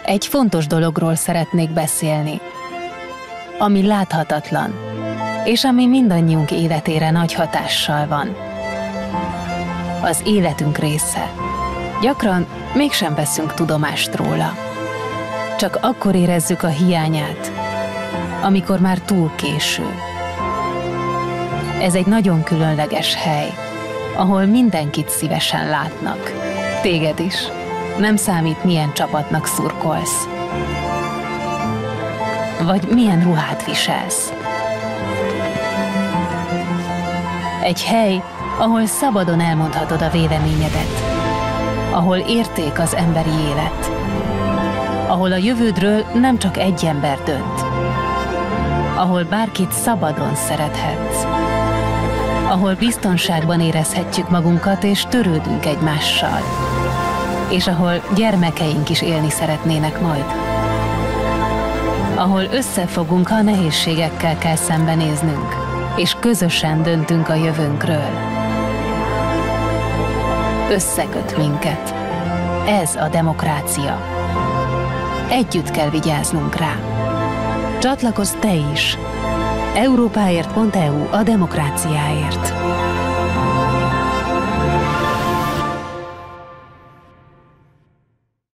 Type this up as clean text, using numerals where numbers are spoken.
Egy fontos dologról szeretnék beszélni, ami láthatatlan, és ami mindannyiunk életére nagy hatással van. Az életünk része. Gyakran mégsem veszünk tudomást róla. Csak akkor érezzük a hiányát, amikor már túl késő. Ez egy nagyon különleges hely, ahol mindenkit szívesen látnak. Téged is. Nem számít, milyen csapatnak szurkolsz. Vagy milyen ruhát viselsz. Egy hely, ahol szabadon elmondhatod a véleményedet. Ahol érték az emberi élet. Ahol a jövődről nem csak egy ember dönt. Ahol bárkit szabadon szerethetsz. Ahol biztonságban érezhetjük magunkat és törődünk egymással. És ahol gyermekeink is élni szeretnének majd. Ahol összefogunk, ha nehézségekkel kell szembenéznünk, és közösen döntünk a jövőnkről. Összeköt minket. Ez a demokrácia. Együtt kell vigyáznunk rá. Csatlakozz te is! Európáért.eu a demokráciáért.